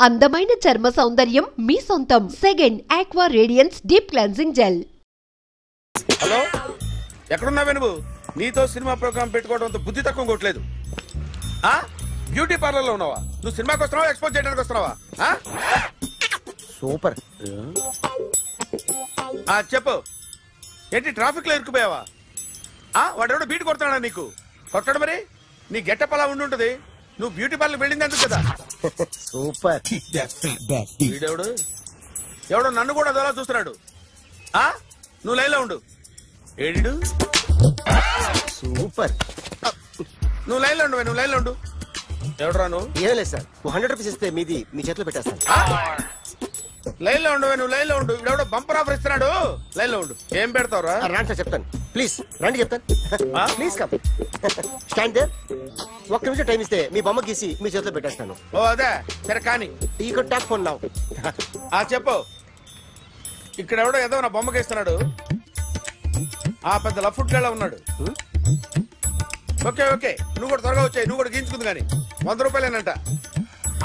అందమైన చర్మ సౌందర్యం మీ సొంతం. Second aqua radiance deep cleansing gel. Hello, ఎక్కడున్నావే నువ్వు? నీతో సినిమా ప్రోగ్రామ్ పెట్టుకోవడంతో బుద్ధి తక్కువ కొట్టలేదు. బ్యూటీ పార్లర్ లో ఉన్నావా? నువ్వు సినిమాకి వస్తున్నావా, ఎక్స్పోజ్ చేయడానికి వస్తున్నావా? సూపర్. చెప్పు, ఏంటి ట్రాఫిక్ లో ఇరుక్కుపోయావా? వాడెవడో బీట్ కొడతాడా నీకు? కొట్టాడు మరి. నీ గెట్టప్ అలా ఉండుంటది. నువ్వు బ్యూటీ పార్లర్ వెళ్ళింది ఎందుకు కదా? సూపర్. వీడెవడు? ఎవడో నన్ను కూడా అదోలా చూస్తున్నాడు. నువ్వు లైన్ లో ఉండు. ఏడు సూపర్. నువ్వు లైన్ లో ఉండు, నువ్వు లైన్ లో ఉండు. ఎవడరా నువ్వు? ఏం లేదు సార్, 100 రూపీస్ ఇస్తే మీది మీ చేతిలో పెట్టేస్తాను. లైన్ లో ఉండు, నువ్వు లైన్ లో ఉండు. ఇవిడెవడో బంపర్ ఆఫర్ ఇస్తున్నాడు. లైన్ లో ఉండు. ఏం పెడతావురా? రాండి సార్, చెప్తాను. ప్లీజ్ రండి, చెప్తాను. Please come. Stand there. ఒక్క నిమిషం టైం ఇస్తే మీ బొమ్మ గీసి మీ చేతిలో పెట్టేస్తాను. ఓ అదే సరే కానీ. ఈ కుడ్ టాక్ ఫోన్ నౌ. చెప్పు. ఇక్కడ ఎవడో ఏదో నా బొమ్మకి ఇస్తున్నాడు. పెద్ద లఫుట్ గళ్ళ ఉన్నాడు. ఓకే ఓకే, నువ్వు కూడా త్వరగా వచ్చాయి. నువ్వు కూడా గీంచుకుంది కానీ 100 రూపాయలేనంట.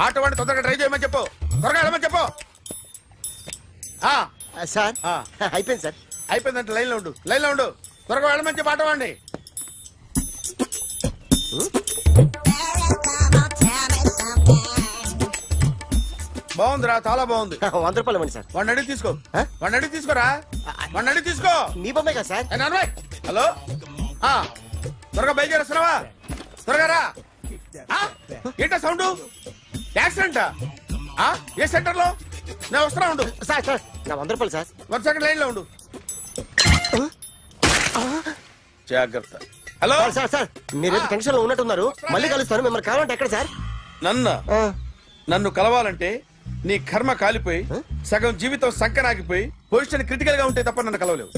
ఆటో వాడిని తొందరగా ట్రై చేయమని చెప్పు. త్వరగా వెళ్ళమని చెప్పు. సార్ అయిపోయింది సార్. అయిపోయిందంటే లైన్ లో ఉండు, లైన్ లో ఉండు. త్వరగా వెళ్ళమని చెప్పు ఆటో వాడిని. బాగుందిరా, చాలా బాగుంది. 100 రూపాయలు ఇవ్వండి సార్. వాడిని అడిగి తీసుకో. వాడిని అడిగి తీసుకోరా. వాడిని అడిగి తీసుకో. మీ బొమ్మే కదా సార్. హలో, త్వరగా బయలుదేరేస్తున్నావా? త్వరగా రా. ఏంటా సౌండ్? యాక్సిడెంట్? ఏ సెంటర్ లో? నేను వస్తున్నా ఉండు. సార్ సార్, నా 100 రూపాయలు సార్. 1 సెకండ్ లైన్ లో ఉండు. జాగ్రత్త. Hello sir. సార్ మీరు టెన్షన్ లో ఉన్నట్టున్నారు. మళ్ళీ కలుస్తాను. మిమ్మల్ని కావాలంటే ఎక్కడ సార్? నన్ను కలవాలంటే నీ కర్మ కాలిపోయి సగం జీవితం సంకనాగిపోయి పొజిషన్ క్రిటికల్ గా ఉంటే తప్ప నన్ను కలవలేవు.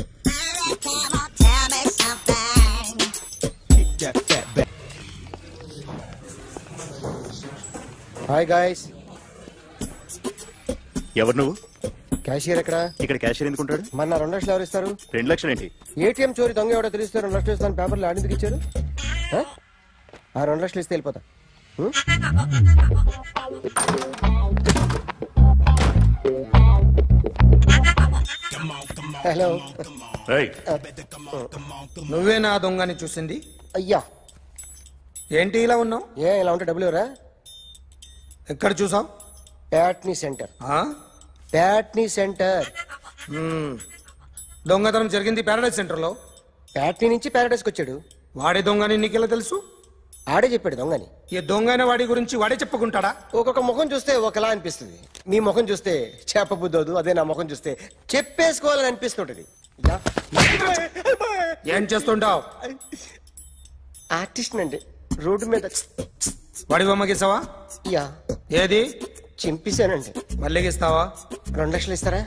Hi guys. ఎవరు నువ్వు? క్యాషియర్ ఎక్కడ? ఇక్కడ క్యాషియర్ ఎందుకుంటాడు? మన 2 లక్షలు ఎవరు ఇస్తారు? 2 లక్షలు ఏంటి? ఏటీఎం చోరీ దొంగ ఎవడో తెలిస్తే 2 లక్షలు ఇస్తాను పేపర్లు ఆడిందుకు ఇచ్చారు. 2 లక్షలు ఇస్తే వెళ్ళిపోతా. హలో. నువ్వే నా దొంగని చూసింది? అయ్యా ఏంటి ఇలా ఉన్నావు? ఇలా ఉంటే డబ్బులు ఎవరా? ఎక్కడ చూసావు? ప్యాట్నీ సెంటర్. దొంగతనం జరిగింది ప్యారడైజ్ సెంటర్ లో. ప్యాట్నీ నుంచి ప్యారడైజ్కి వచ్చాడు. వాడే దొంగని నీకెలా తెలుసు? ఆడే చెప్పాడు దొంగని. ఈ దొంగైన వాడి గురించి వాడే చెప్పుకుంటాడా? ఒక్కొక్క ముఖం చూస్తే ఒకలా అనిపిస్తుంది. మీ ముఖం చూస్తే చెప్పబుద్దోదు. అదే నా ముఖం చూస్తే చెప్పేసుకోవాలని అనిపిస్తుంటది. ఏం చేస్తుంటావు? ఆర్టిస్ట్ అండి. రోడ్డు మీద వాడి బొమ్మ గీసావా? యా. ఏది? చింపేశానండి. మళ్ళీ గీస్తావా? 2 లక్షలు ఇస్తారా?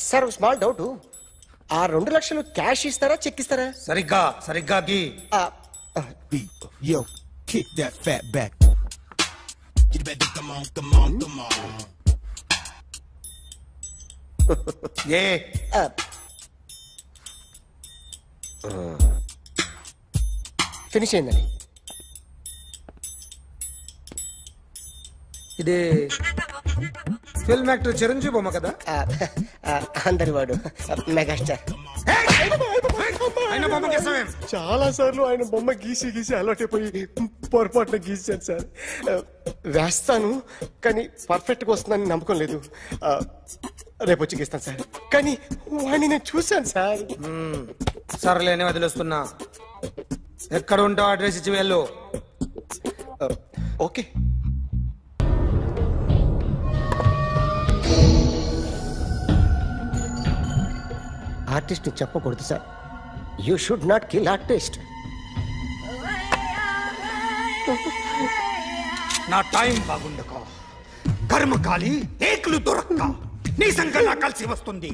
Sir small doubt. 2 లక్షలు క్యాష్ ఇస్తారా, చెక్ ఇస్తారా? సరిగ్గా గీ. Yo, kick that fat back. You better come on. Finish అయిందండి. ఇది ఫిల్మ్ యాక్టర్ చిరంజీవి బొమ్మ కదా? అందరి వాడు మెగాస్టార్. చాలా సార్లు ఆయన బొమ్మ గీసి అలవాటైపోయి పొరపాటున గీసాను సార్. వేస్తాను కానీ పర్ఫెక్ట్ గా వస్తుందని నమ్మకం లేదు. రేపు వచ్చి గీస్తాను సార్. కానీ వాడిని నేను చూశాను సార్. సర్లేని వదిలేస్తున్నా. ఎక్కడ ఉంటావు అడ్రస్ ఇచ్చి వెళ్ళు. ఓకే. ఆర్టిస్ట్ చెప్పకూడదు sir. You should not kill artist. నా టైం బాగుండక కర్మకాలి ఏకులు దొరక్క నీ సంకల్లా కలిసి వస్తుంది.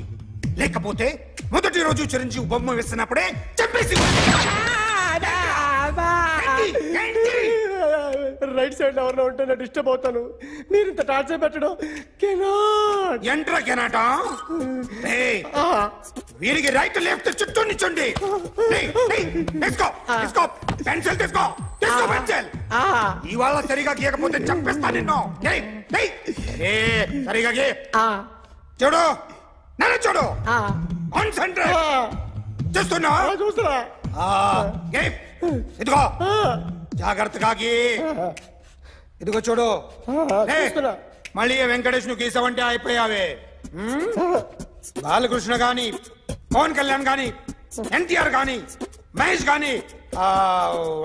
లేకపోతే మొదటి రోజు చిరంజీవి బొమ్మ వేసినప్పుడే చెప్పేసి రైట్ సైడ్ ఎవరినో ఉంటే నేను డిస్టర్బ్ అవుతాను. మీరు ఇంత టార్చర్ పెట్టడం ఎంట్రా కెనాట. వీరికి రైట్ లెఫ్ట్ చుట్టూ నిచ్చండి. తీసుకో పెన్సిల్ తీసుకో పెన్సిల్. ఇవాళ సరిగా గీయకపోతే చంపేస్తా నిన్ను. సరిగా గీ. చూడు నన్ను చూడు. కాన్సంట్రేట్ చూస్తున్నా. ఇదిగో జాగ్రత్తగా గీ. ఇదిగో చూడు. మళ్ళీ వెంకటేష్ ను గీసావంటే అయిపోయావే. బాలకృష్ణ గాని, పవన్ కళ్యాణ్ గాని, ఎన్టీఆర్ గాని, మహేష్ గాని,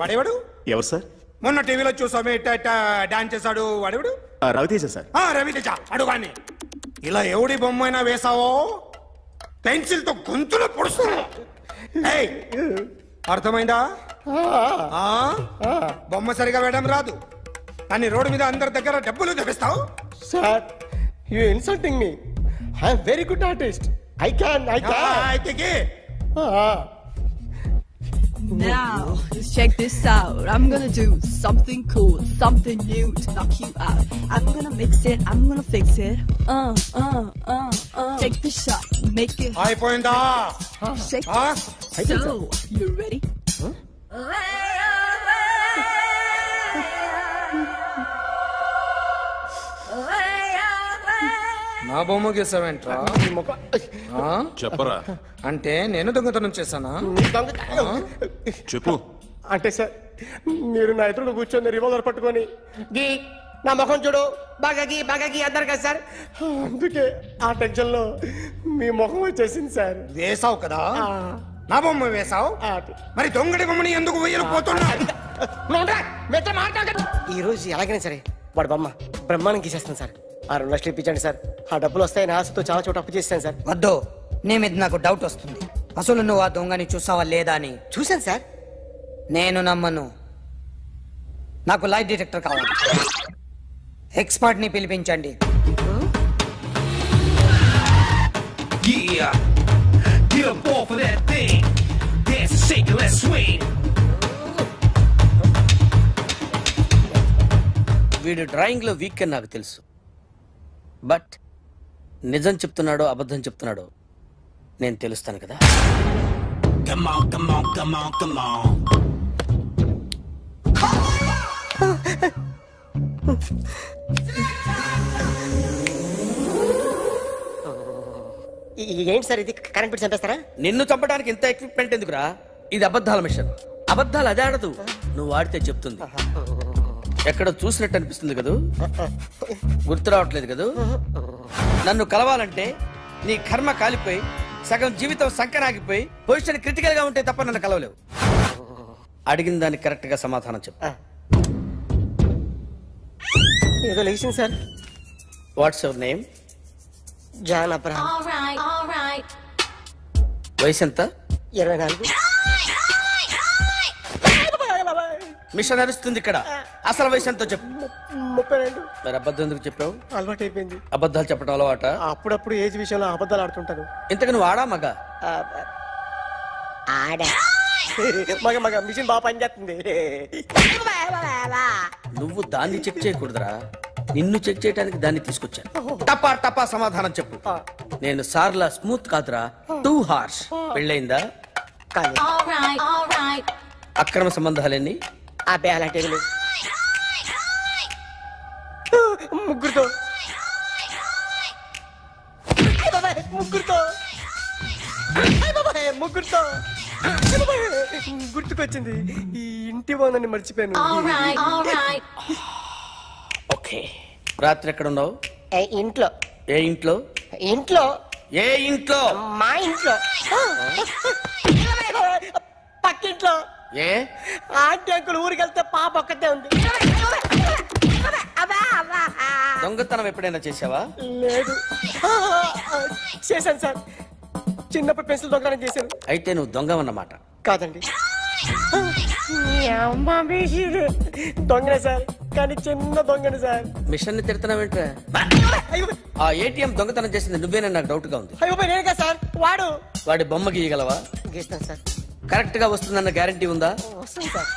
వాడేవాడు ఎవరు సార్? మొన్న టీవీలో చూసామే డాన్స్ చేశాడు వాడేవాడు? రవితేజ సార్. రవితేజ అడుగాని. ఇలా ఎవడి బొమ్మ అయినా వేసావో పెన్సిల్ తో గొంతులో పొడుస్తా. అర్థమైందా? బొమ్మ సరిగా వేయడం రాదు కానీ రోడ్డు మీద అందరి దగ్గర డబ్బులు తెప్పిస్తావు. Sir you insulting me. I am very good artist. I can. Now, just check this out. I'm gonna do something cool, something new to knock you out. I'm gonna mix it, I'm gonna fix it. Take the shot, make it. అయిపోయిందా? Shake it. So, you ready? నా బొమ్మ గీసావేంట్రా? చెప్పరా. అంటే నేను దొంగతనం చేశానా? చెప్పు. అంటే సార్ మీరు నా ఎదురు కూర్చొని రివాల్వర్ పట్టుకొని గీ నా ముఖం చూడు బాగా గీ అన్నారు కదా సార్. అందుకే ఆ టెన్షన్ లో మీ ముఖం వచ్చేసింది సార్. వేసావు కదా, నా బొమ్మ వేసావు. మరి దొంగడి బొమ్మని ఎందుకు వేయకపోతున్నా? ఈ రోజు ఎలాగైనా సరే వాడు బొమ్మ బ్రహ్మాండం గీసేస్తాను సార్. 6 లక్షలు ఇప్పించండి సార్. ఆ డబ్బులు వస్తాయని ఆశతో చాలా చోట అప్పు చేస్తాను సార్. వద్దు, నీ మీద నాకు డౌట్ వస్తుంది. అసలు నువ్వు ఆ దొంగని చూసావా లేదా అని. చూశాను సార్. నేను నమ్మను. నాకు లైట్ డిటెక్టర్ కావాలి. ఎక్స్పర్ట్ ని పిలిపించండి. వీడు డ్రాయింగ్ లో వీక్ అని నాకు తెలుసు. బట్ నిజం చెప్తున్నాడో అబద్ధం చెప్తున్నాడో నేను తెలుస్తాను కదా. Come on, come on, come on, come on. ఏంటి సార్ ఇది? కరెంట్ బిల్ చంపేస్తారా? నిన్ను చంపడానికి ఇంత ఎక్విప్మెంట్ ఎందుకురా? ఇది అబద్ధాల మిషన్. అబద్ధాలు అదే ఆడదు, నువ్వు వాడితే చెప్తుంది. ఎక్కడ చూసినట్టు అనిపిస్తుంది కదూ? గుర్తు రావట్లేదు కదూ? నన్ను కలవాలంటే నీ కర్మ కాలిపోయి సగం జీవితం సంకనాగిపోయి పొజిషన్ క్రిటికల్ గా ఉంటే తప్ప నన్ను కలవలేవు. అడిగిన దానికి కరెక్ట్ గా సమాధానం చెప్పు. ఏదో లేచింది sir. What's your name? John Abraham. వయసు ఎంత? 24. మిషన్ నడుస్తుంది ఇక్కడ. అసలు వయసు ఎంతో చెప్పు. 32. మరి అబద్ధం ఎందుకు చెప్పావు? అలవాటు అయిపోయింది. అబద్ధాలు చెప్పడం అలవాట? అప్పుడప్పుడు ఏజ్ విషయంలో అబద్ధాలు ఆడుతుంటాను. ఇంతకు నువ్వు ఆడా మగ? ఆడా. మగ మిషన్ బాగా పనిచేస్తుంది. నువ్వు దాన్ని చెక్ చేయకూడదురా, నిన్ను చెక్ చేయడానికి దాన్ని తీసుకొచ్చాను. టపా టపా సమాధానం చెప్పు. నేను సార్లా స్మూత్ కాదురా, టూ హార్ష్. పెళ్ళయిందా? అక్రమ సంబంధాలన్నీ? అలాంటి ముగ్గురుతో గుర్తుకొచ్చింది. ఈ ఇంటి వాళ్ళని మర్చిపోయాను. ఓకే. రాత్రి ఎక్కడ ఉన్నావు? ఇంట్లో. ఏ ఇంట్లో? ఇంట్లో. ఏ ఇంట్లో? మా ఇంట్లో. పక్కింట్లో. ఏ ఆంటీ అంకుల్ ఊరికి వెళ్తే పాప ఒక్కతే ఉంది. దొంగతనం ఎప్పుడైనా చేసావా? లేదు. చేశాను సార్. చిన్నప్పుడు పెన్సిల్ దొంగతనం చేశాను. అయితే నువ్వు దొంగవన్నమాట. కాదండి, దొంగనే సార్, కానీ చిన్న దొంగని సార్. మిషన్ ని తిడుతున్నావేంట్రా? ఆ ఏటీఎం దొంగతనం చేసింది నువ్వేనని నాకు డౌట్ గా ఉంది. నేనే సార్. వాడి బొమ్మ గీయగలవా? గీస్తాను సార్. కరెక్ట్ గా వస్తుందన్న గ్యారంటీ ఉందా? వస్తుంది సార్.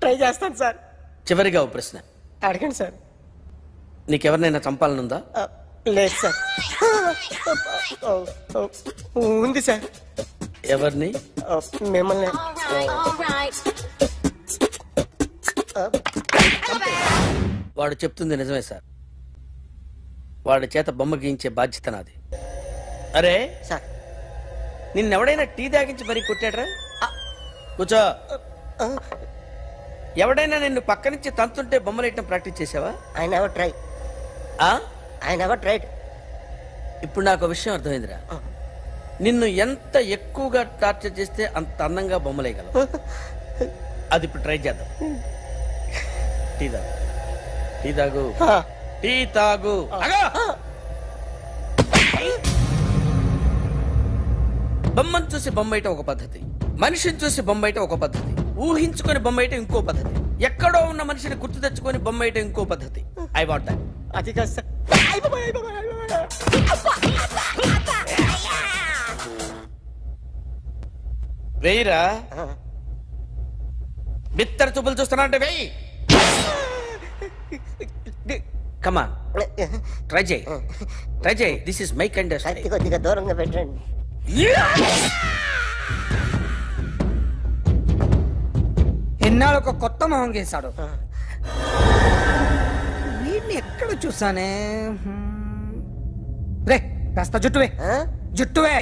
ట్రై చేస్తాను సార్. చివరిగా ఓ ప్రశ్న అడగండి సార్. నీకెవరినైనా చంపాలనుందా? లేదు సార్. ఉంది సార్. ఎవరిని? మిమ్మల్ని. వాడు చెప్తుంది నిజమే సార్. వాడి చేత బొమ్మ గీయించే బాధ్యత నాది. అరే సార్, నిన్నెవడైనా టీ తాగించి మరీ కొట్టాడ్రా? కూర్చో. ఎవడైనా నిన్ను పక్క నుంచి తంతుంటే బొమ్మలేయటం ప్రాక్టీస్ చేసావా? I never try. I never tried. ఇప్పుడు నాకు విషయం అర్థమైందిరా. నిన్ను ఎంత ఎక్కువగా టార్చర్ చేస్తే అంత అందంగా బొమ్మలేయగలవు. అది ఇప్పుడు ట్రై చేద్దాం. టీ తాగు, టీ తాగు, టీ తాగు. బొమ్మను చూసి బొమ్మేయటం ఒక పద్ధతి, మనిషిని చూసి బొమ్మేయటం ఒక పద్ధతి, ఊహించుకొని బొమ్మేయటం ఇంకో పద్ధతి, ఎక్కడో ఉన్న మనిషిని గుర్తు తెచ్చుకొని బొమ్మేయటం ఇంకో పద్ధతి. I want that. అది కాదు సార్. వెయ్యిరా. బిత్తర చూపులు చూస్తున్నా అంటే వెయ్యి. కమాన్, ట్రై చేయి, ట్రై చేయి. This is my kind of style. కొద్దిగా దూరంగా పెట్టండి. ఎన్నాళ్ళు ఒక కొత్త మొహం గీశాడు. వీడిని ఎక్కడ చూసానే? రే కాస్త జుట్టువే, జుట్టువే.